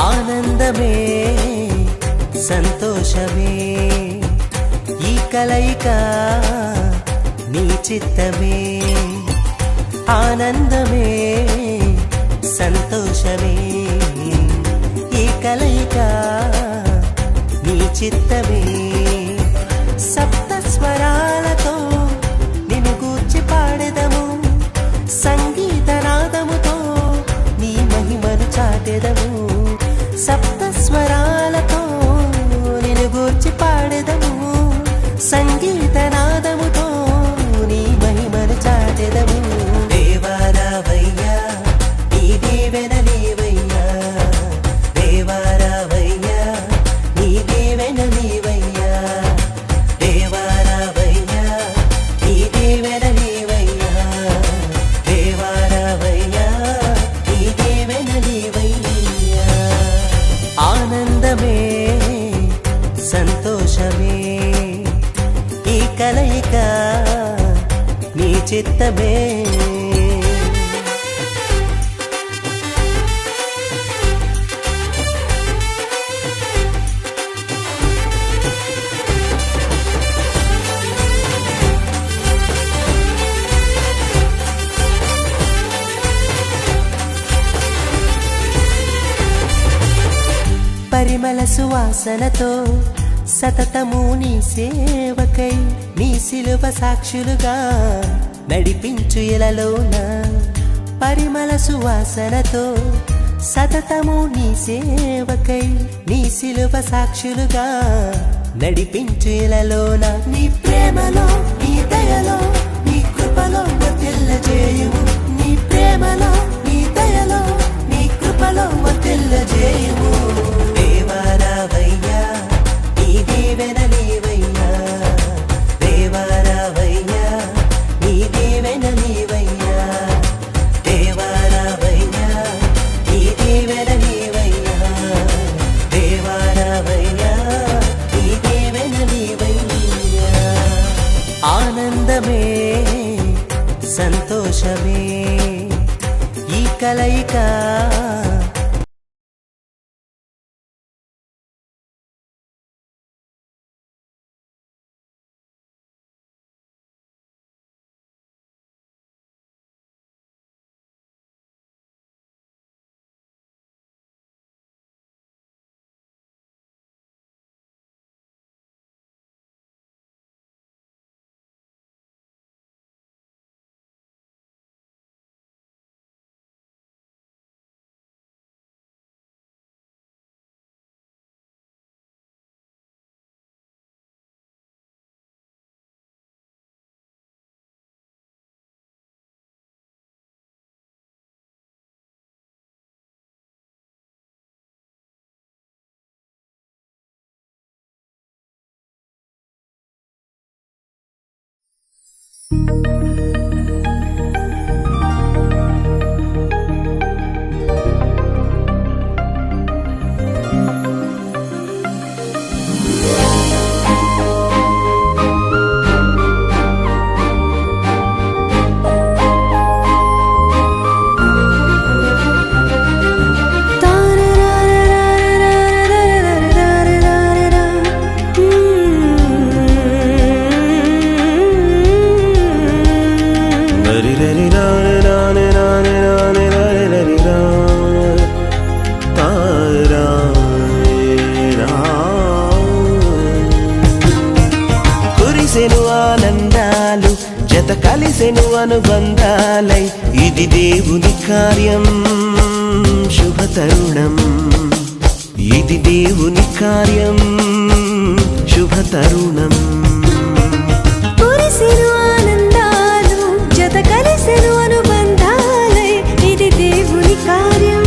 ఆనందమే సంతోషమే ఈ కలయిక నీ చిత్తమే ఆనందమే సంతోషమే ఈ కలయిక నీ చిత్తమే సప్త స్వరాలతో నిన్ను గూర్చి పాడెదము సంగీత నాదముతో నీ మహిమను చాటెదము సప్త స్వరాలతో నిన్ను గూర్చి పాడెదము సంగీత నాదముతో నీ మహిమను చాటెదము దేవారావయ్యా నీ దీవెన నీవయ్యా దేవారావయ్యా నీ దీవెన నీవయ్యా దేవారావయ్యా నీ దీవెన నీవయ్యా దేవారావయ్యా నీ దీవెన నీవయ్యా ఆనందమే సంతోషమే ఈ కలయిక నీ చిత్తమే పరిమళ సువాసనతో సతతము నీ సేవకై నీ శిలువ సాక్షులుగా నడిపించు ఇలలోన పరిమళ సువాసనతో సతతము నీ సేవకై నీ శిలువ సాక్షులుగా నడిపించు ఇలలోన నీ ప్రేమలో నీ దయలో నీ కృపలో వర్ధిల్లజేయుము నీ ప్రేమలో నీ దయలో నీ కృపలో వర్ధిల్లజేయుము దేవారావయ్యా నీ దీవెన నీవయ్యా దేవారావయ్యా నీ దీవెన నీవయ్యా దేవారావయ్యా నీ దీవెన నీవయ్యా దేవారావయ్యా నీ దీవెన నీవయ్యా ఆనందమే సంతోషమే ఈ కలయిక కురిసెను ఆనందాలు జత కలిసెను అనుబంధాలై ఇది దేవుని కార్యం శుభతరుణం ఇది దేవుని కార్యం శుభతరుణం కురిసెను ఆనందాలు జత కలిసెను అనుబంధాలై ఇది దేవుని కార్యం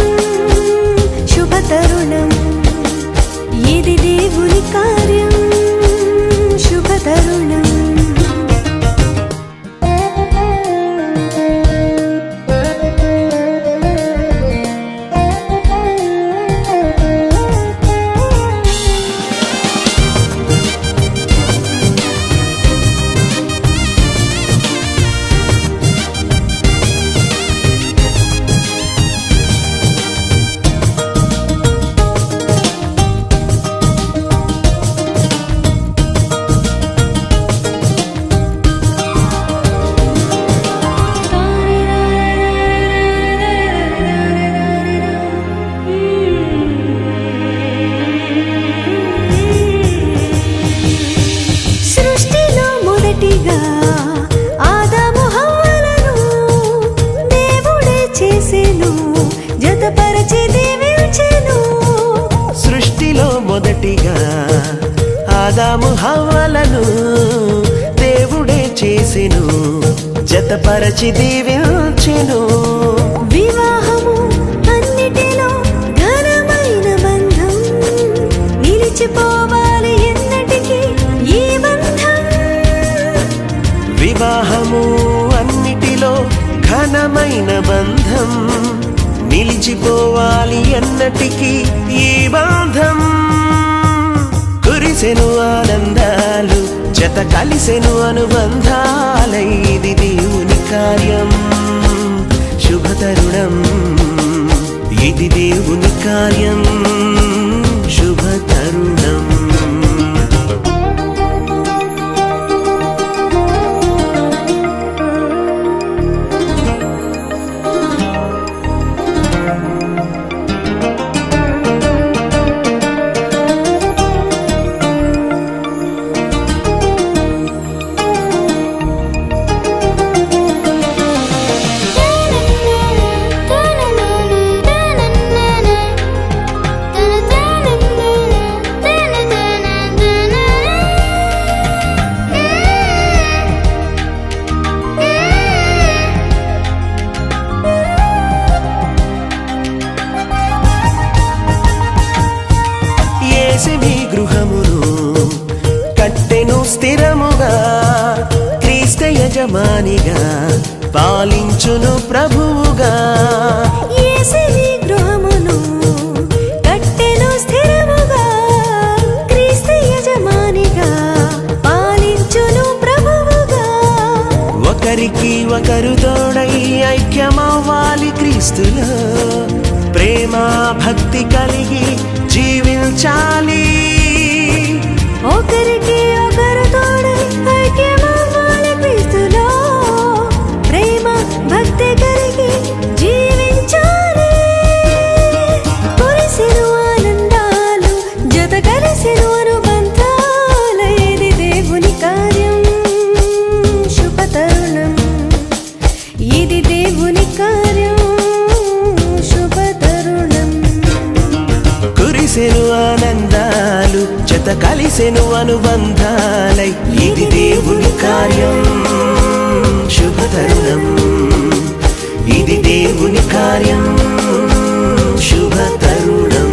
మొదటిగా ఆదాము హవ్వలను దేవుడే చేసెను, జతపరచి దీవించెను. వివాహము అన్నిటిలో ఘనమైన బంధం, నిలిచిపోవాలి ఎన్నటికీ ఈ బంధం. వివాహము అన్నిటిలో ఘనమైన బంధం, నిలిచిపోవాలి ఎన్నటికీ ఈ బంధం. కురిసెను ఆనందాలు, జత కలిసెను అనుబంధాలై, ఇది దేవుని కార్యం శుభతరుణం. ఇది దేవుని కార్యం శుభతరుణం. మీ గృహమును కట్టెను స్థిరముగా, క్రీస్తు యజమానిగా పాలించును ప్రభువుగా. యేసు మీ గృహమును కట్టెను స్థిరముగా, క్రీస్తు యజమానిగా పాలించును ప్రభువుగా. ఒకరికి ఒకరు తోడై ఐక్యమవ్వాలి క్రీస్తులో, ప్రేమ భక్తి కలిగి జీవించాలి. ఒకరికి ఒకరు తోడై ఐక్యమవ్వాలి క్రీస్తులో, ప్రేమ భక్తి కలిగి జీవించాలి. కురిసెను ఆనందాలు, జత కలిసెను అనుబంధాలు, ఇది దేవుని కార్యం శుభతరుణం. ఇది దేవుని కార్యం శుభతరుణం. కురిసెను ఆనందాలు, జత కలిసెను అనుబంధాలై, ఇది దేవుని కార్యం శుభతరుణం. ఇది దేవుని కార్యం శుభతరుణం.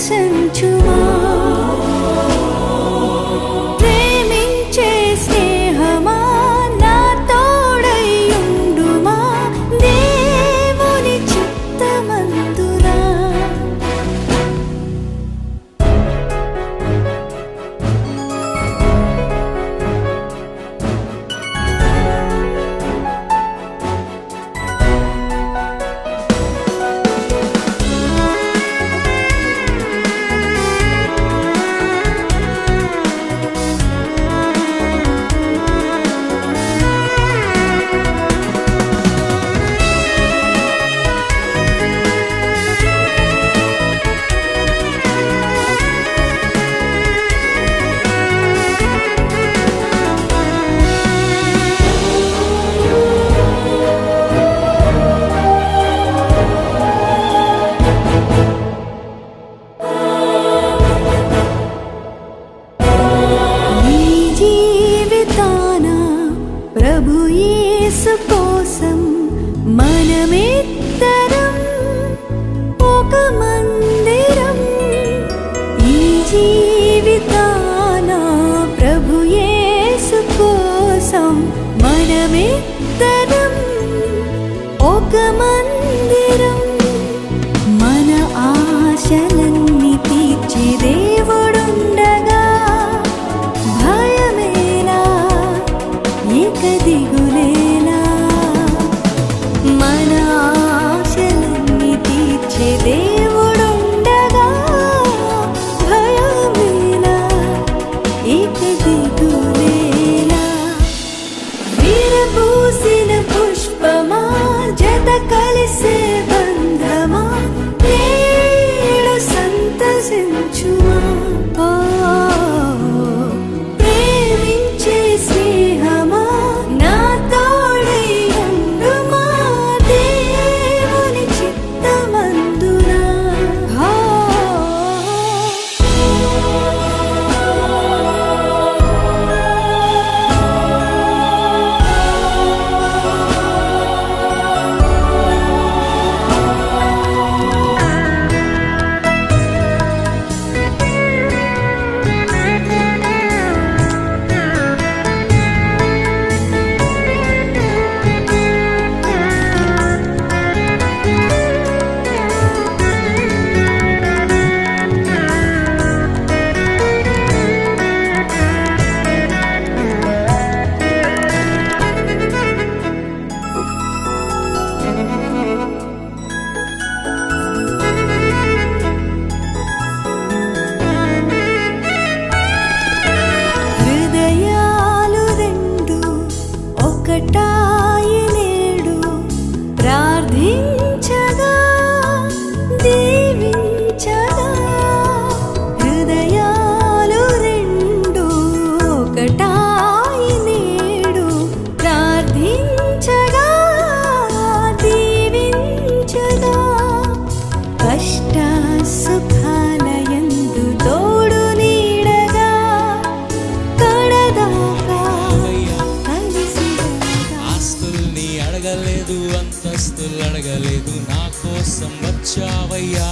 సంతసించుమా ప్రేమించే స్నేహమా నా తోడైయుండుమా దేవుని చిత్తమందునా ప్రభు యేసు కోసం మనమిద్దరం ఒక మందిరం ఈ జీవితాన ప్రభు యేసు కోసం మనమిద్దరం ఒక మందిరం మన ఆశలన్నీ తీర్చి దేవుడుండగా భయమేలా దిగులేలా మన ఆశలన్నీ తీర్చే దేవుడుండగా భయమేలా ఇక దిగులేలా విరబూసిన పుష్పమా జత కలిసే బంధమా నేడు సంతసించుమా ప్రార్థించగా దీవించగా హృదయాలు రెండు ఒకటాయి నేడు ప్రార్థించగా దీవించగా కష్ట సుఖాలయందు తోడు నీడగా కడదాకా కలిసి ఆస్తుల్ని అడగలేదు అంతస్తులు అడగలేదు నా కోసం వచ్చావయ్యా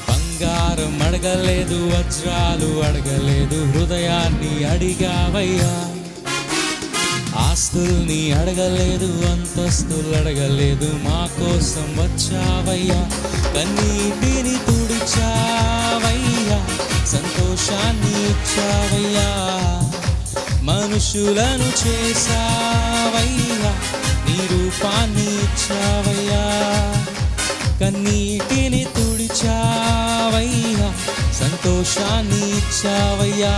బంగారం అడగలేదు వజ్రాలు అడగలేదు హృదయాన్ని అడిగావయ్యా ఆస్తుల్ని అడగలేదు అంతస్తులు అడగలేదు మా కోసం వచ్చావయ్యా కన్నీటిని తుడిచావయ్యా సంతోషాన్ని ఇచ్చావయ్యా మనుషులను చేసావయ్యా నీ రూపాన్ని ఇచ్చావయ్యా కన్నీటిని తుడిచావయ్యా సంతోషాన్ని ఇచ్చావయ్యా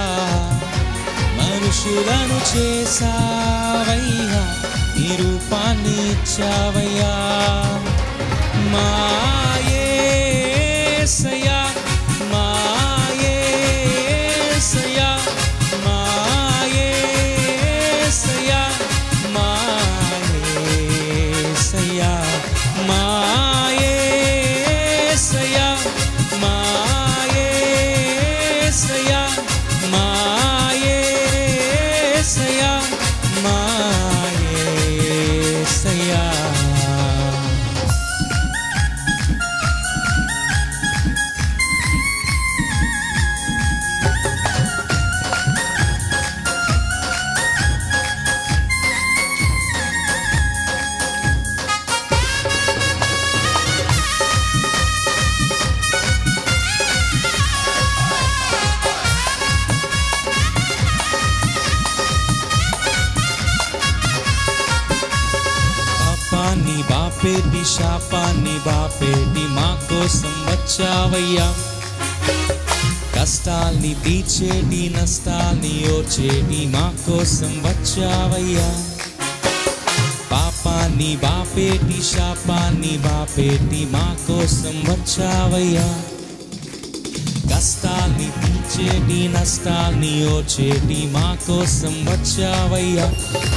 మనుషులను చేసావయ్యా నీ రూపాన్ని ఇచ్చావయ్యా మా యేసయ్యా మా యేసయ్యా మా యేసయ్యా మా యేసయ్యా మా యేసయ్యా మా యేసయ్యా మా యేసయ్యా మా యేసయ్యా పాపాన్ని బాపేటి శాపాన్ని బాపేటి మా కోసం వచ్చావయ్యా. కష్టాల్ని తీర్చేటి నష్టాల్ని ఓర్చేటి మా కోసం వచ్చావయ్యా. పాపాన్ని బాపేటి శాపాన్ని బాపేటి మా కోసం వచ్చావయ్యా. కష్టాల్ని తీర్చేటి నష్టాల్ని ఓర్చేటి మా కోసం వచ్చావయ్యా.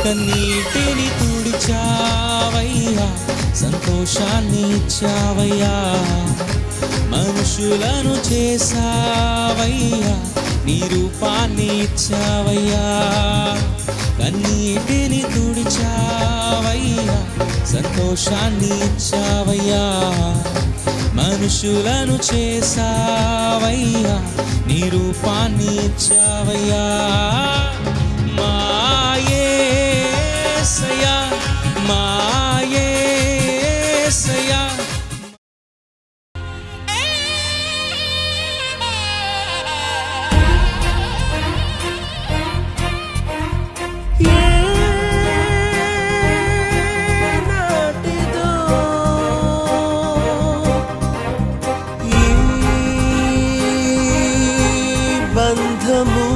కన్నీటిని తుడిచావయ్యా, సంతోషాన్ని ఇచ్చావయ్యా. మనుషులను చేసావయ్యా, నీ రూపాన్ని ఇచ్చావయ్యా. కన్నీటిని తుడిచావయ్యా, సంతోషాన్ని ఇచ్చావయ్యా. మనుషులను చేసావయ్యా, నీ రూపాన్ని ఇచ్చావయ్యా. మా యేసయ్యా, మా యేసయ్యా. బంధము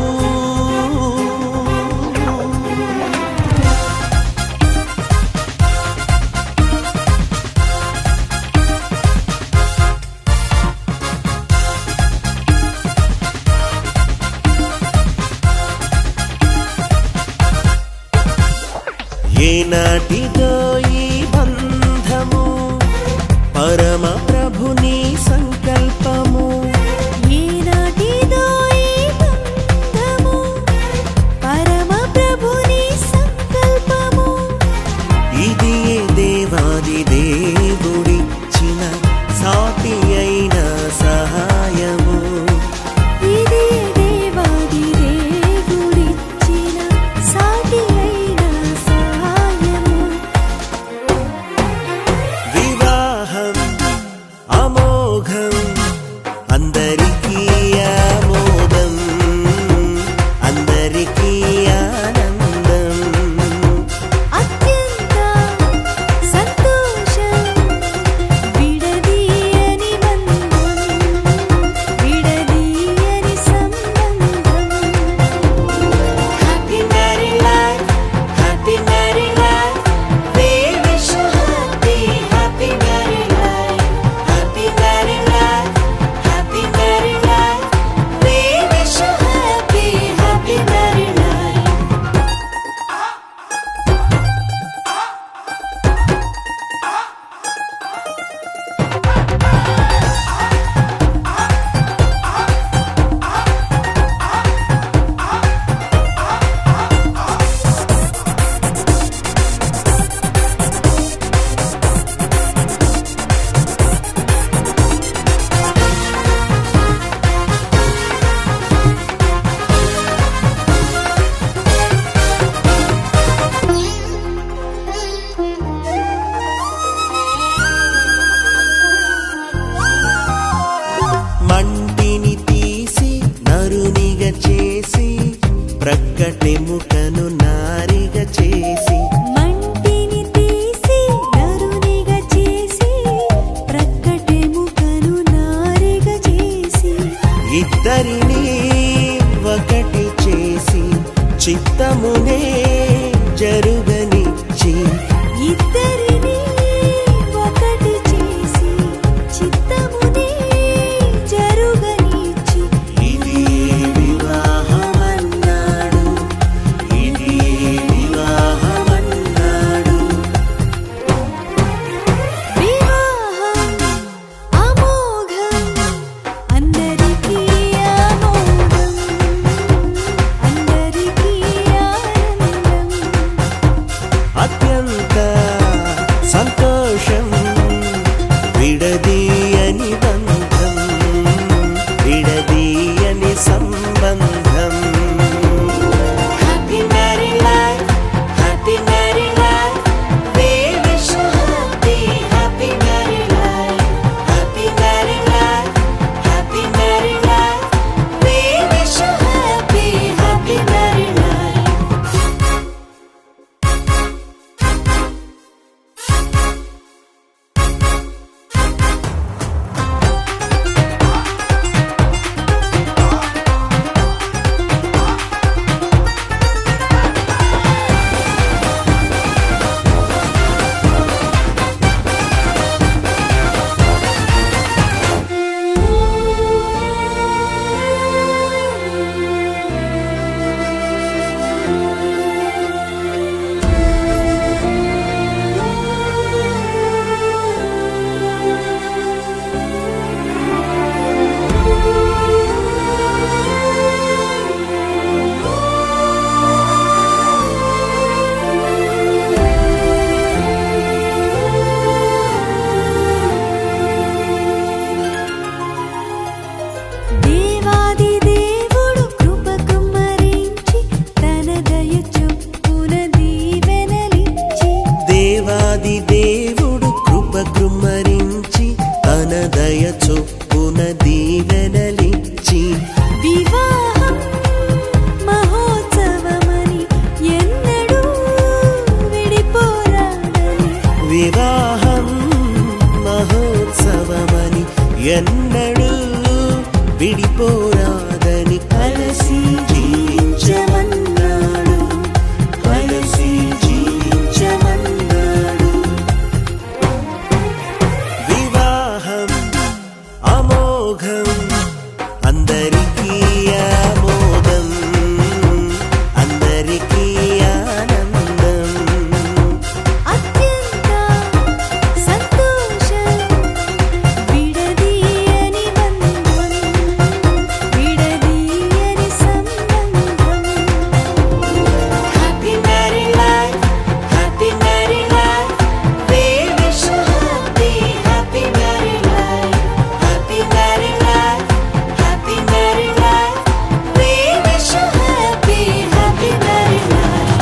దయ చొప్పున దీవెనలిచ్చి వివాహం మహోత్సవమని ఎన్నడూ విడిపోరాడని వివాహం మహోత్సవమని ఎన్నడూ విడిపోరాదని కలిసి జీవించమన్నాడు కలిసి జీవించమన్నాడు. వివాహం అమోఘం అందరికీ ఆమోదం అందరికీ ఆనందం అత్యంత సంతోషం విడదీయని బంధం విడదీయని సంబంధం Happy married life, happy married life. We wish you happy married life, happy married life, happy married life. We wish you happy married life.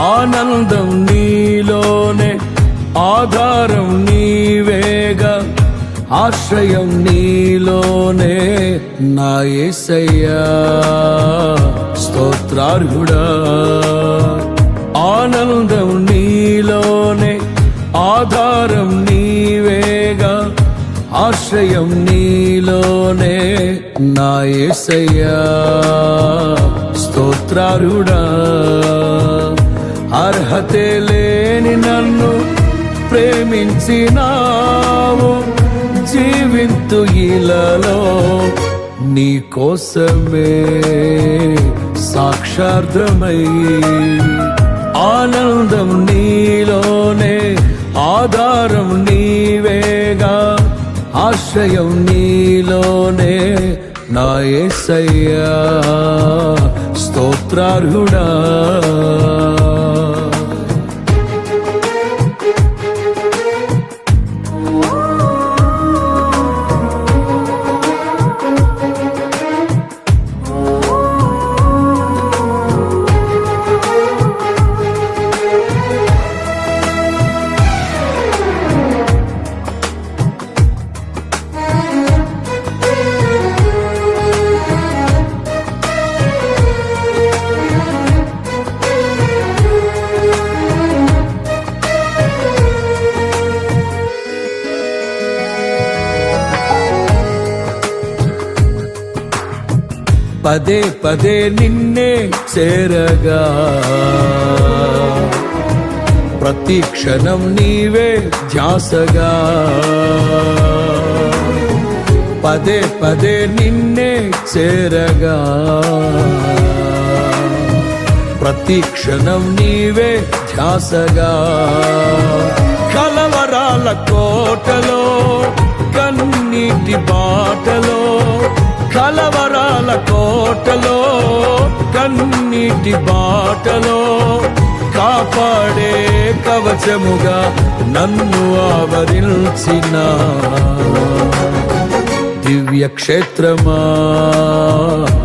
ఆనందం నీలోనే ఆధారం నీవేగా ఆశ్రయం నీలోనే నా యేసయ్యా స్తోత్రార్హుడా ఆనందం నీలోనే ఆధారం నీవేగా ఆశ్రయం నీలోనే నా యేసయ్యా స్తోత్రార్హుడా అర్హతే లేని నన్ను ప్రేమించినావు జీవింతు ఇలలో నీ కోసమే సాక్షార్థమై ఆనందం నీలోనే ఆధారం నీవేగా ఆశ్రయం నీలోనే నా యేసయ్యా స్తోత్రార్హుడా పదే పదే నిన్నే చేరగా ప్రతి క్షణం నీవే ధ్యాసగా పదే పదే నిన్నే చేరగా ప్రతి క్షణం నీవే ధ్యాసగా కలవరాల కోటలో కన్నీటి బాటలో కలవరాల కోటలో కన్నీటి బాటలో కాపాడే కవచముగా నన్ను ఆవరించిన దివ్య క్షేత్రమా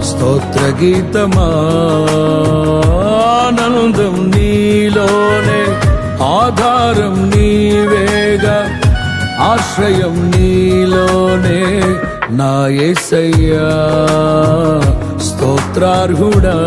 స్తోత్ర గీతమా ఆనందం నీలోనే ఆధారం నీవేగా ఆశ్రయం నీలోనే నా యేసయ్యా స్తోత్రార్హుడా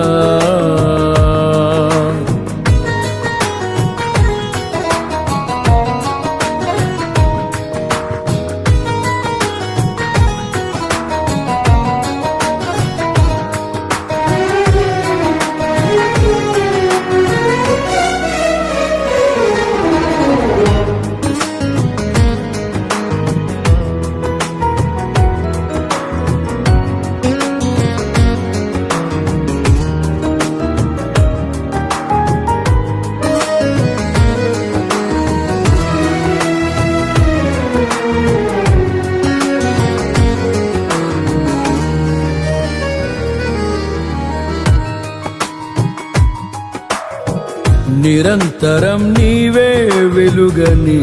నిరంతరం నీవే వెలుగని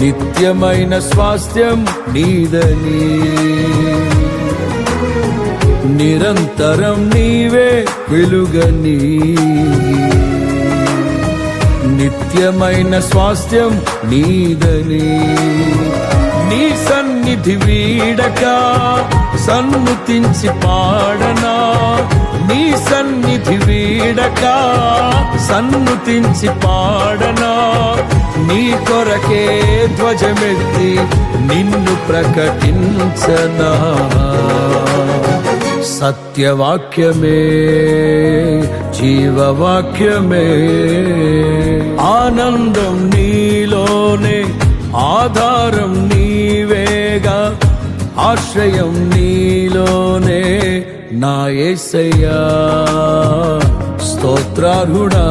నిత్యమైన స్వాస్థ్యం నీదని నిరంతరం నీవే వెలుగని నిత్యమైన స్వాస్థ్యం నీదని నీ సన్నిధి వీడక సన్నుతించి పాడనా నీ సన్నిధి వీడక సన్నుతించి పాడనా నీ కొరకే ధ్వజమెత్తి నిన్ను ప్రకటించనా సత్యవాక్యమే జీవవాక్యమే ఆనందం నీలోనే ఆధారం నీవేగా ఆశ్రయం నీలోనే నా యేసయ్యా స్తోత్రార్హుడా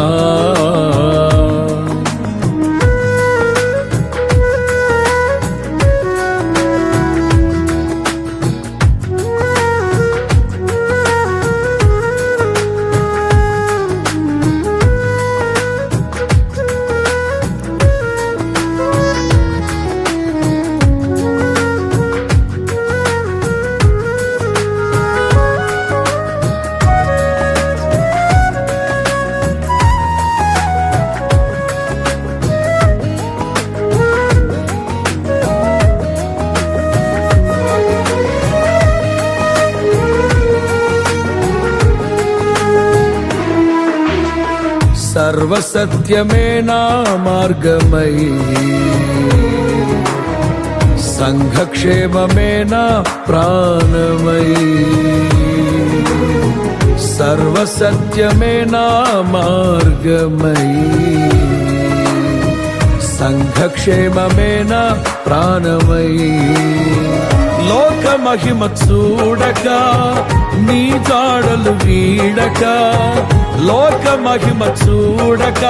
సర్వసత్యమే నా మార్గమై సంఘక్షేమమే నా ప్రాణమై సర్వసత్యమే నా మార్గమై సంఘక్షేమమే నా ప్రాణమై లోక మహిమ చూడక నీ జాడలు వీడక లోక మహిమ చూడక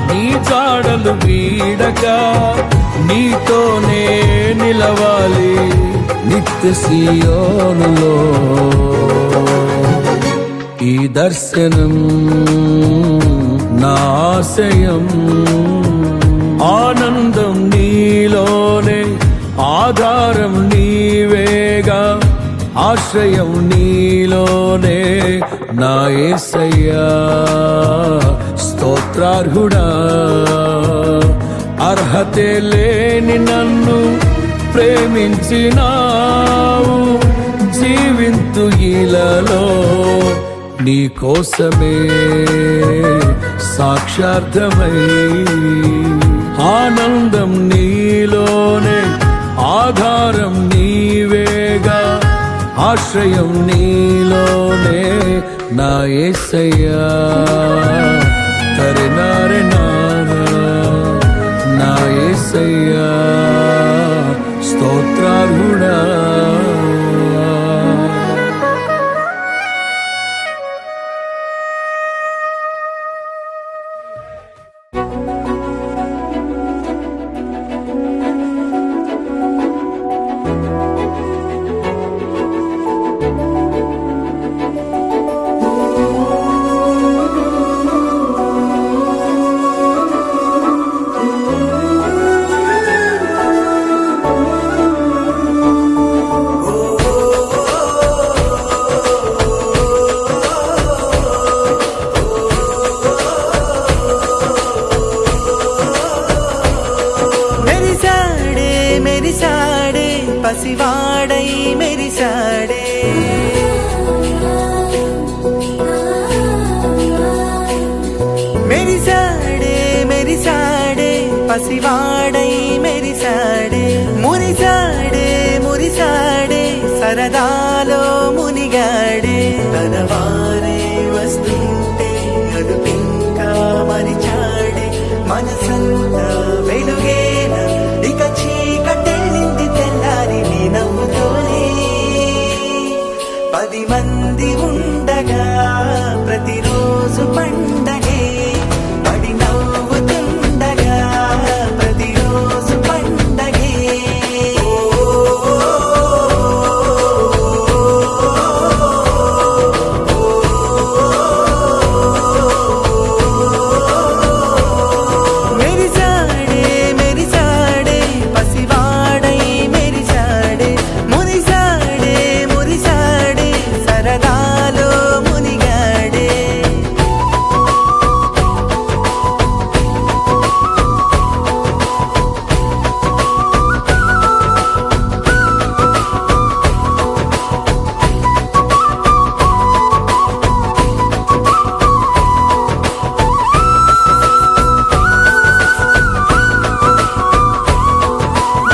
నీ జాడలు వీడక నీతోనే నిలవాలి నిత్య సియోనులో ఈ దర్శనం నా ఆశయం ఆనందం నీలోనే ఆధారం నీవేగా ఆశ్రయం నీలోనే నా యేసయ్యా స్తోత్రార్హుడా అర్హతే లేని నన్ను ప్రేమించినావు జీవింతు ఇలలో నీ కోసమే సాక్షార్థమై ఆనందం నీలోనే ఆధారం నీవేగా ఆశ్రయం నీలోనే నా యేసయ్యా తరినారె నారా నా యేసయ్యా స్తోత్రార్హుడా మెరిసాడే పసివాడై మెరిసాడే మెరిసాడే మెరిసాడే పసివాడై మెరిసాడే మురిసాడే మురిసాడే సరదాలో మునిగాడే తన వారే వస్తుంటే అదుపింకా మరిచాడే మనసంతా వెలుగేన ఇక చీకటెళ్ళింది తెల్లారి నీ నవ్వుతోనే 10 మంది ఉండగా ప్రతిరోజు పండగే పడి నవ్వుతుండగా ప్రతిరోజు పండగే మెరిసాడే మెరిసాడే పసివాడై మెరిసాడే మురిసాడే మురిసాడే సరదాలో మునిగాడే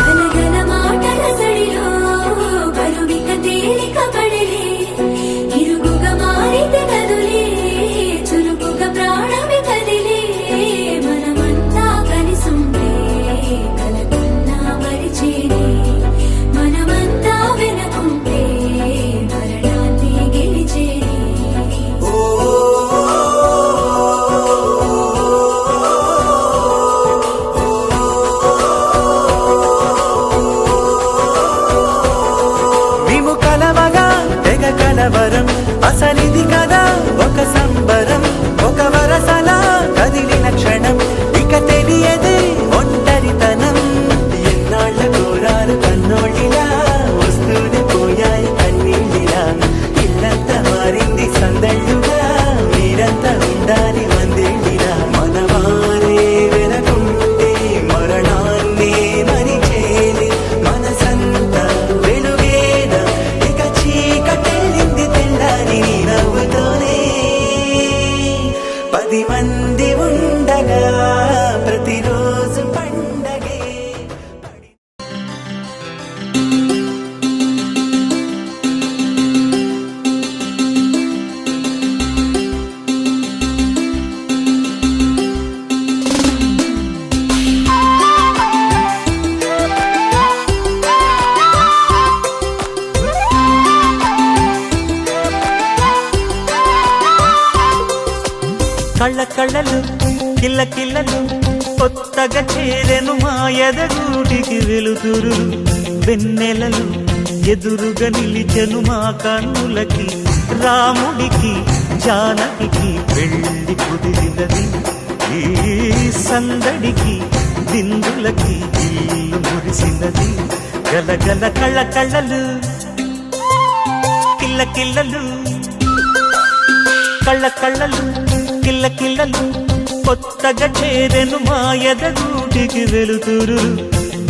గలగల మాటల సడిలో బరువిక తేలిక పడిలే ఇరుగుగా మారితే కదులే చురుకుగా ప్రాణమి కదిలే మనమంతా కలిసుంటే కలకున్నా మరిచేనే మనమంతా వెనకుంటే మరణాన్ని గెలిచేనే మేము కలవగా తెగ కలవరం అసలిది కదా ఒక సంబరం ఒక వరసలా కదిలిన క్షణం ఇక తెలియదే ఒంటరితనం ఎన్నాళ్ళ కోరారు కన్నోళ్ళిలా వస్తూనే పోయాయి కన్నీళ్ళిలా ఇల్లంతా మారింది సందళ్ళుగా మీరంతా ఉండాలి వందేళ్ళిలా మనవారే వెనకుంటే మరణాన్ని మరిచేది మనసంతా వెలుగేన ఇక చీకటెళ్ళింది తెల్లారి నీ నవ్వుతోనే 10 మంది ఉండగా ప్రతిరోజు పండగే కళ్ళ కళ్ళలు కిల్ల కిల్లలు కొత్తగా చేరెను మా ఎదగూటికి వెలుతురు వెన్నెలలు ఎదురుగా నిలిచెను మా కన్నులకి రాముడికి జానకి పెళ్లి కుదిరినది ఈ సందడికి దిందులకి ఇల్లు మురిసినది గలగల కళ్ళ కళ్ళలు కిల్ల కిల్లలు కళ్ళ కళ్ళలు కిల్ల కిల్లలు కొత్తగా చేరెను మా ఎదగూటికి వెలుతురు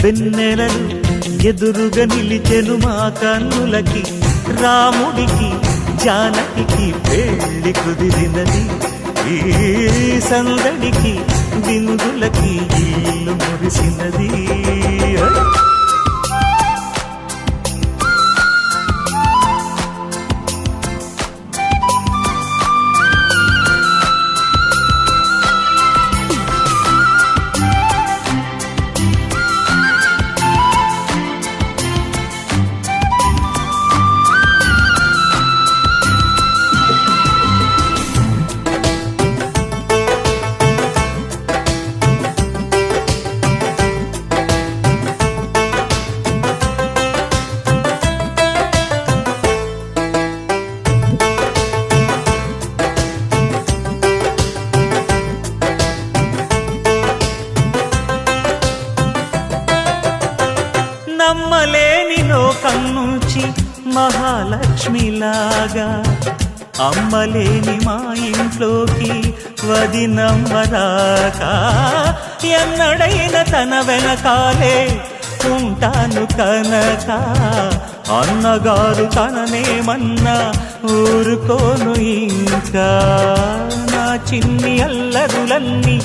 వెన్నెలలు ఎదురుగా నిలిచెను మా కన్నులకి రాముడికి జానకి పెళ్లి కుదిరినది ఈ సందడికి బిందులకి ఇల్లు మురిసినది నమ్మలేని లోకం నుంచి మహాలక్ష్మిలాగా అమ్మలేని మా ఇంట్లోకి వదినమ్మరాక ఎన్నడైన తన వెనకాలే ఉంటాను కనుక అన్నగారు తననేమన్నా ఊరుకోను ఇంకా. నా చిన్ని అల్లరులన్నీ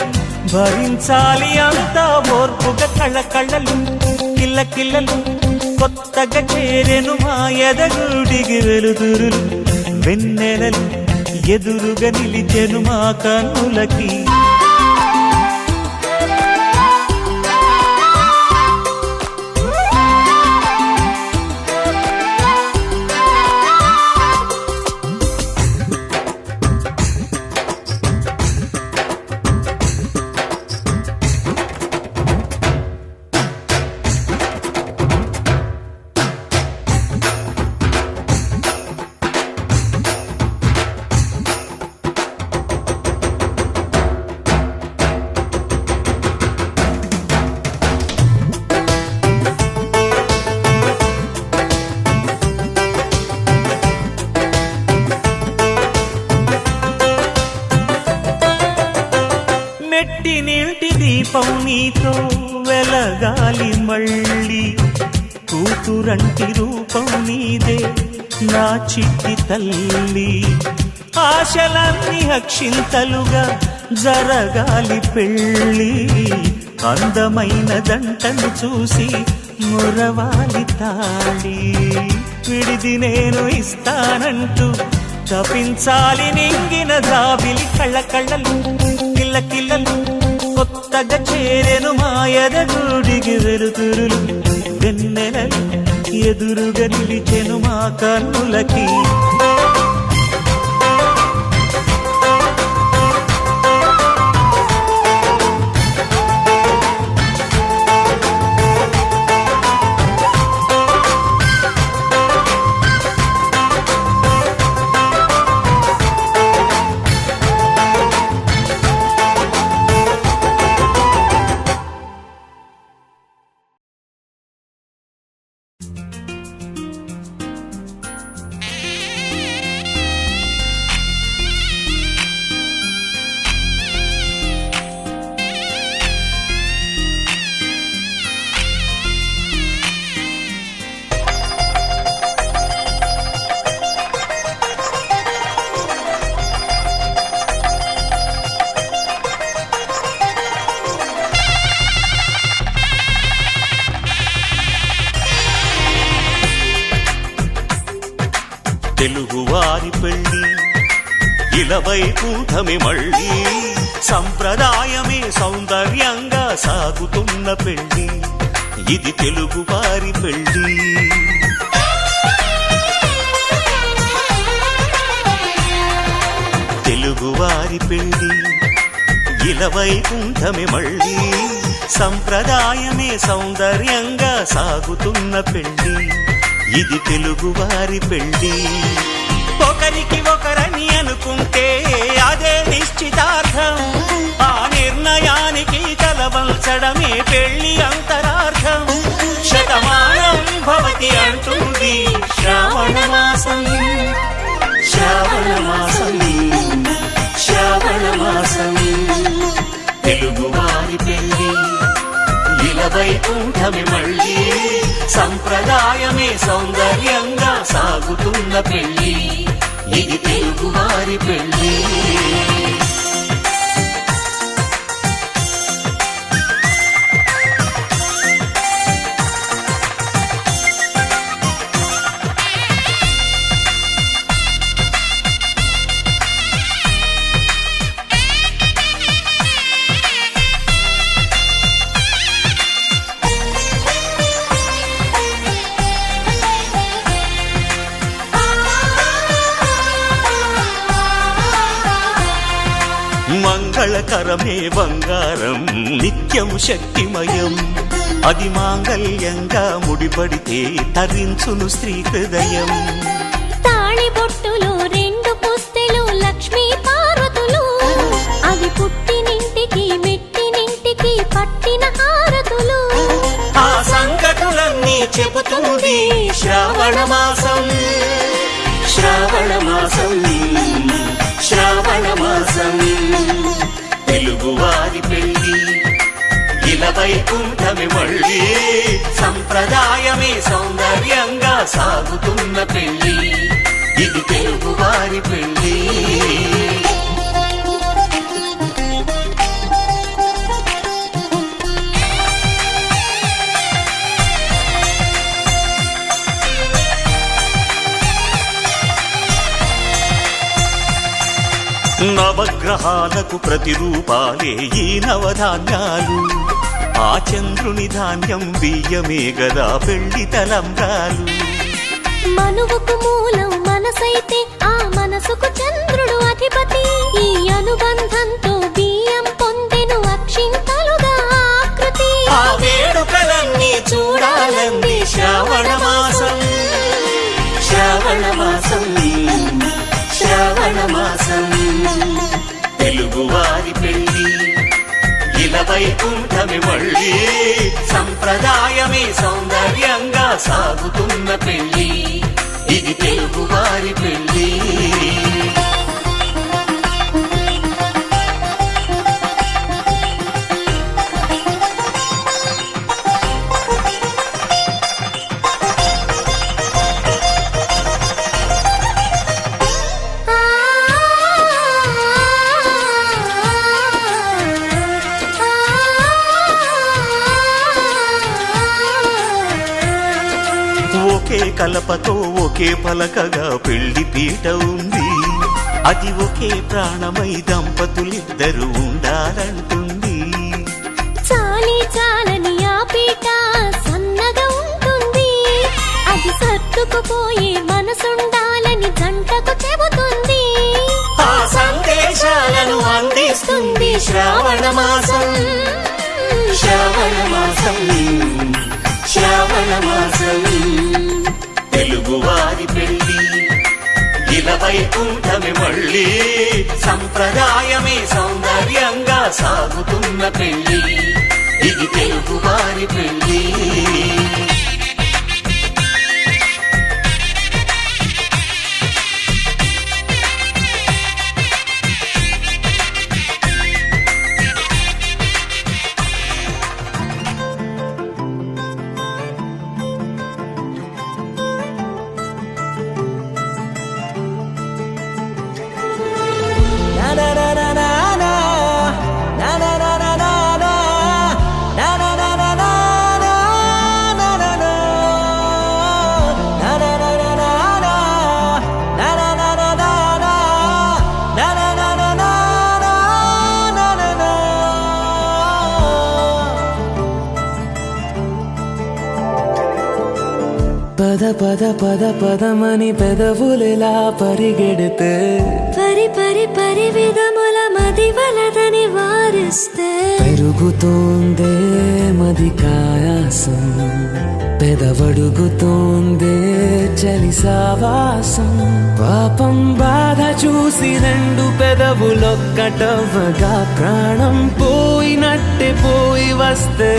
భరించాలి అంతా ఓర్పుగా. కళ్ళకళ్ళలు కిల్లకిల్లలు కొత్తగా చేరెను మా ఎదగుడికి వెలుతురులు. వెన్నెలలు ఎదురుగా నిలిచెను మా కన్నులకి. మెట్టి నీటి దీపం నీతో వెలగాలి మళ్ళీ. కూతురంటి రూపం నీదే నా చిట్టి తల్లి. ఆశలన్నీ అక్షింతలుగా జరగాలి పెళ్ళి. అందమైన దంటను చూసి మురవాలి తాళి. విడిది నేను ఇస్తానంటూ తపించాలి నింగిన జాబిలి. కళ్ళకళ్ళలు కిల్లకిల్లలు కొత్తగా చేరెను మా ఎదగుడికి వెలుతురులు. వెన్నెలలు ఎదురుగా నిలిచెను మా కన్నులకి. తెలుగువారి పెళ్ళి ఇలవై కూటమి మళ్ళీ. సంప్రదాయమే సౌందర్యంగా సాగుతున్న పెళ్ళి. ఇది తెలుగువారి పెళ్ళి. తెలుగువారి పెళ్ళి ఇలవై కూటమి మళ్ళీ. సంప్రదాయమే సౌందర్యంగా సాగుతున్న పెళ్ళి. ఇది తెలుగువారి పెళ్ళి. ఒకరికి ఒకరని అనుకుంటే అదే నిశ్చితార్థం. ఆ నిర్ణయానికి తలవంచడమే పెళ్ళి అంతరార్థం. శతమానం భవతి అంటుంది శ్రావణ మాసం. శ్రావణ మాసం శ్రావణ మాసం. తెలుగువారి పెళ్ళి ఇలవై కూటమి మళ్ళీ. సంప్రదాయమే సౌందర్యంగా సాగుతున్న పెళ్ళి. ఇది తెలుగువారి పెళ్ళి. మంగళకరమే బంగారం నిత్యం శక్తిమయం. అది మాంగళ్యంగా ముడిపడితే తరించును స్త్రీ హృదయం. తాళి బొట్టులు రెండు పుస్తెలు లక్ష్మీ పార్వతులు. అవి పుట్టినింటికి మెట్టినింటికి పట్టిన హారతులు. ఆ సంగతులన్నీ చెబుతుంది శ్రావణ మాసం. శ్రావణ మాసం శ్రావణ మాసం. తెలుగువారి పెళ్ళి ఇలవై కూటమి మళ్ళీ. సౌందర్యంగా సాగుతున్న పెళ్లి, ఇది తెలుగు వారి పెళ్లి. నవగ్రహాలకు ప్రతిరూపాలే ఈ నవధాన్యాలు, ఆ చంద్రుని ధాన్యం బియ్యమే గదా పెళ్లి తలంబ్రాలు. మనువుకు మూలం మనసైతే ఆ మనసుకు చంద్రుడు అధిపతి. ఈ అనుబంధంతో బియ్యం పొందెను అక్షింతలుగా ఆకృతి. ఆ వేడుకలన్నీ చూడాలంది శ్రావణ మాసం, శ్రావణ మాసం, శ్రావణ మాసం. తెలుగు వారి పెళ్లి ఇలా వైకుంఠమి మళ్ళీ, సంప్రదాయమే సౌందర్యంగా సాగుతున్న పెళ్లి, ఇది తెలుగు వారి పెళ్లి. ఒకే కలపతో ఒకే పలకగా పెళ్లి పీట ఉంది, అది ఒకే ప్రాణమై దంపతులిద్దరూ ఉండాలంటుంది. చాలి చాలని ఆ పీట సన్నగా ఉంటుంది, అది సర్దుకుపోయే మనసుండాలని జంటకు చెబుతుంది. ఆ సందేశాలను అందిస్తుంది శ్రావణ మాసం, శ్రావణ మాసం, శ్రావణ మాసం. తెలుగు వారి పెళ్లి ఇలా వైకుంఠమి మళ్ళీ, సంప్రదాయమే సౌందర్యంగా సాగుతున్న పెళ్లి, ఇది తెలుగు వారి పెళ్లి. పద పద పద పదమని పెదవులెలా పరిగెడితే, పరి పరి పరి విధముల మది వలదని వారిస్తే, పెరుగుతోందే మది కాయాసం, పెదవడుగుతోందే చలి సావాసం. పాపం బాధ చూసి రెండు పెదవులొక్కటవ్వగా ప్రాణం పోయినట్టే పోయి వస్తే,